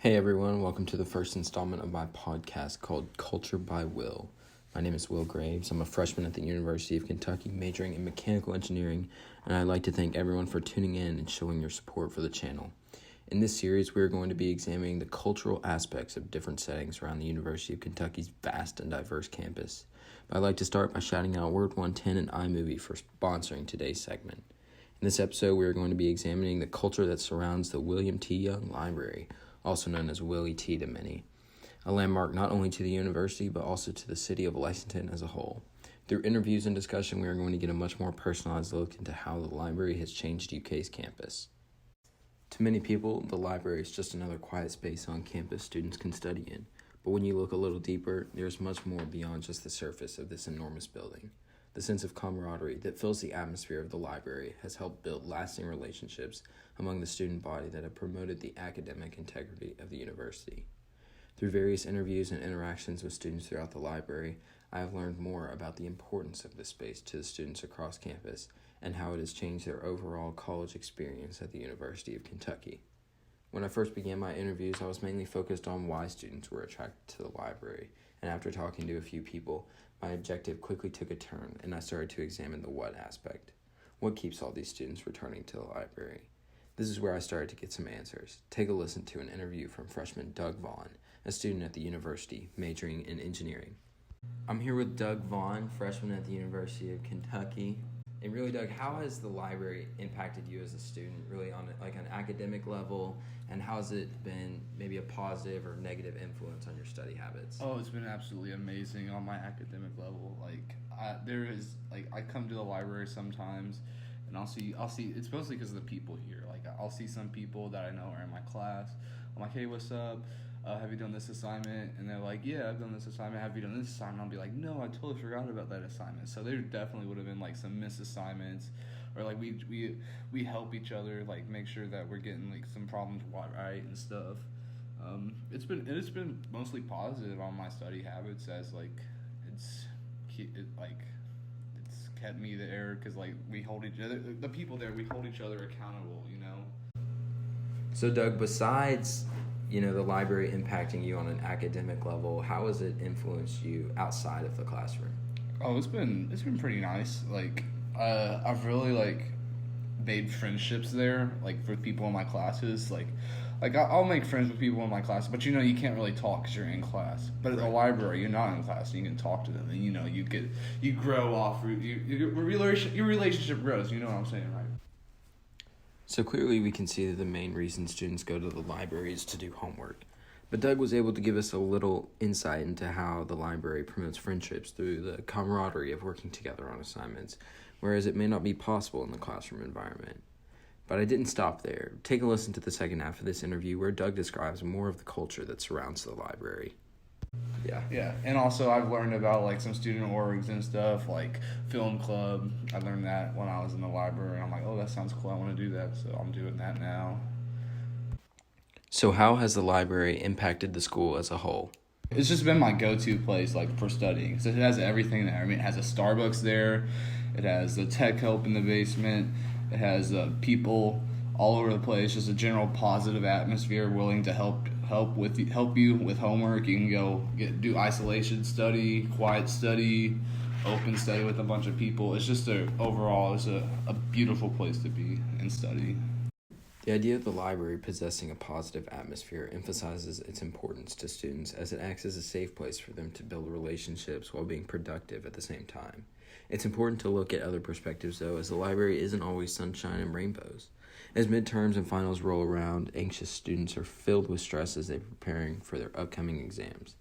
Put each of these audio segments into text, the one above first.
Hey everyone, welcome to the first installment of my podcast called Culture by Will. My name is Will Graves. I'm a freshman at the University of Kentucky majoring in mechanical engineering, and I'd like to thank everyone for tuning in and showing your support for the channel. In this series, we are going to be examining the cultural aspects of different settings around the University of Kentucky's vast and diverse campus. But I'd like to start by shouting out Word 110 and iMovie for sponsoring today's segment. In this episode, we are going to be examining the culture that surrounds the William T. Young Library, also known as Willie T. to many, a landmark not only to the university but also to the city of Lexington as a whole. Through interviews and discussion, we are going to get a much more personalized look into how the library has changed UK's campus. To many people, the library is just another quiet space on campus students can study in, but when you look a little deeper, there's much more beyond just the surface of this enormous building. The sense of camaraderie that fills the atmosphere of the library has helped build lasting relationships among the student body that have promoted the academic integrity of the university. Through various interviews and interactions with students throughout the library, I have learned more about the importance of this space to the students across campus and how it has changed their overall college experience at the University of Kentucky. When I first began my interviews, I was mainly focused on why students were attracted to the library, and after talking to a few people, my objective quickly took a turn, and I started to examine the what aspect. What keeps all these students returning to the library? This is where I started to get some answers. Take a listen to an interview from freshman Doug Vaughn, a student at the university majoring in engineering. I'm here with Doug Vaughn, freshman at the University of Kentucky. And really, Doug, how has the library impacted you as a student, really on an academic level, and how has it been maybe a positive or negative influence on your study habits? Oh, it's been absolutely amazing on my academic level. I come to the library sometimes, and I'll see. It's mostly because of the people here. I'll see some people that I know are in my class. I'm like, hey, what's up? Have you done this assignment? And they're like, yeah, I've done this assignment. Have you done this assignment? I'll be like, no, I totally forgot about that assignment. So there definitely would have been some missed assignments, or we help each other make sure that we're getting some problems right and stuff. It's been mostly positive on my study habits, as it's kept me there because we hold each other, the people there, we hold each other accountable, you know. So Doug, besides the library impacting you on an academic level, how has it influenced you outside of the classroom? Oh, it's been pretty nice. I've really made friendships there, for people in my classes. I'll make friends with people in my class, but you can't really talk because you're in class. But at the library, you're not in class, and you can talk to them, and you grow off. Your relationship grows. You know what I'm saying, right? So clearly we can see that the main reason students go to the library is to do homework. But Doug was able to give us a little insight into how the library promotes friendships through the camaraderie of working together on assignments, whereas it may not be possible in the classroom environment. But I didn't stop there. Take a listen to the second half of this interview where Doug describes more of the culture that surrounds the library. Yeah, and also I've learned about some student orgs and stuff, like film club. I learned that when I was in the library, and I'm like, oh, that sounds cool, I want to do that, so I'm doing that now. So how has the library impacted the school as a whole? It's just been my go-to place for studying. So it has everything there. I mean, it has a Starbucks there, it has the tech help in the basement, it has people all over the place, just a general positive atmosphere, willing to help you with homework. You can go do isolation study, quiet study, open study with a bunch of people. It's just overall it's a beautiful place to be and study. The idea of the library possessing a positive atmosphere emphasizes its importance to students as it acts as a safe place for them to build relationships while being productive at the same time. It's important to look at other perspectives, though, as the library isn't always sunshine and rainbows. As midterms and finals roll around, anxious students are filled with stress as they're preparing for their upcoming exams.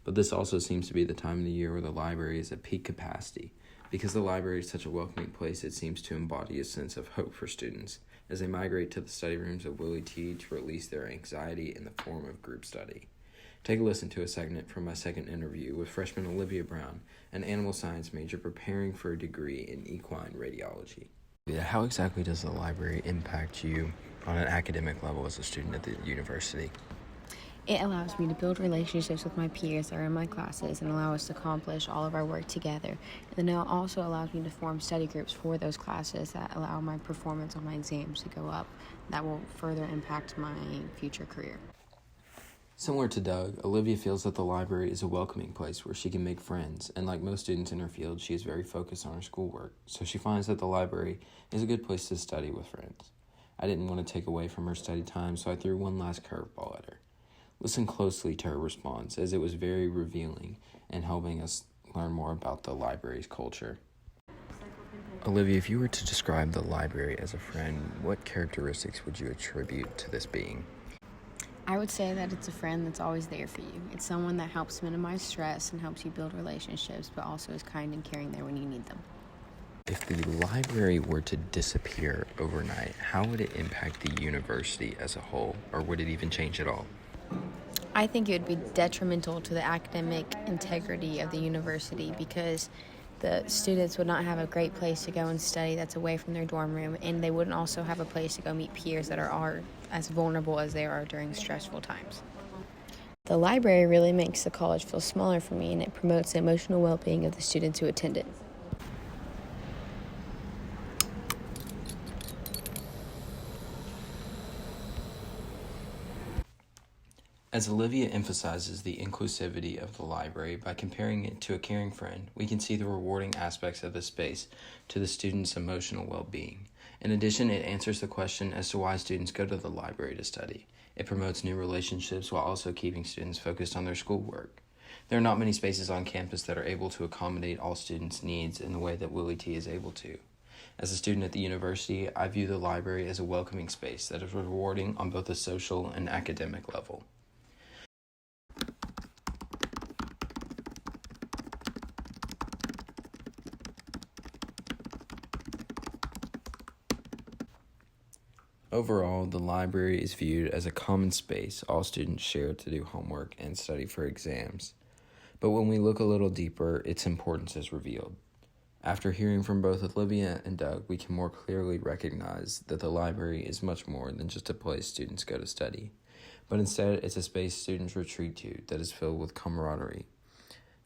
But this also seems to be the time of the year where the library is at peak capacity. Because the library is such a welcoming place, it seems to embody a sense of hope for students as they migrate to the study rooms of Willie T to release their anxiety in the form of group study. Take a listen to a segment from my second interview with freshman Olivia Brown, an animal science major preparing for a degree in equine radiology. How exactly does the library impact you on an academic level as a student at the university? It allows me to build relationships with my peers that are in my classes and allow us to accomplish all of our work together. And then it also allows me to form study groups for those classes that allow my performance on my exams to go up. That will further impact my future career. Similar to Doug, Olivia feels that the library is a welcoming place where she can make friends, and like most students in her field, she is very focused on her schoolwork, so she finds that the library is a good place to study with friends. I didn't want to take away from her study time, so I threw one last curveball at her. Listen closely to her response, as it was very revealing and helping us learn more about the library's culture. Olivia, if you were to describe the library as a friend, what characteristics would you attribute to this being? I would say that it's a friend that's always there for you. It's someone that helps minimize stress and helps you build relationships, but also is kind and caring there when you need them. If the library were to disappear overnight, how would it impact the university as a whole, or would it even change at all? I think it would be detrimental to the academic integrity of the university because the students would not have a great place to go and study that's away from their dorm room, and they wouldn't also have a place to go meet peers that are as vulnerable as they are during stressful times. The library really makes the college feel smaller for me, and it promotes the emotional well-being of the students who attend it. As Olivia emphasizes the inclusivity of the library by comparing it to a caring friend, we can see the rewarding aspects of the space to the students' emotional well-being. In addition, it answers the question as to why students go to the library to study. It promotes new relationships while also keeping students focused on their schoolwork. There are not many spaces on campus that are able to accommodate all students' needs in the way that Willie T is able to. As a student at the university, I view the library as a welcoming space that is rewarding on both a social and academic level. Overall, the library is viewed as a common space all students share to do homework and study for exams. But when we look a little deeper, its importance is revealed. After hearing from both Olivia and Doug, we can more clearly recognize that the library is much more than just a place students go to study, but instead it's a space students retreat to that is filled with camaraderie.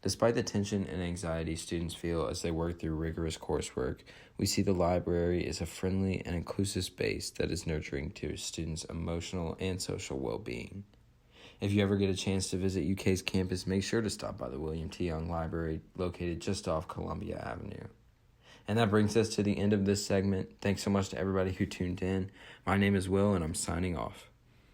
Despite the tension and anxiety students feel as they work through rigorous coursework, we see the library as a friendly and inclusive space that is nurturing to students' emotional and social well-being. If you ever get a chance to visit UK's campus, make sure to stop by the William T. Young Library, located just off Columbia Avenue. And that brings us to the end of this segment. Thanks so much to everybody who tuned in. My name is Will, and I'm signing off.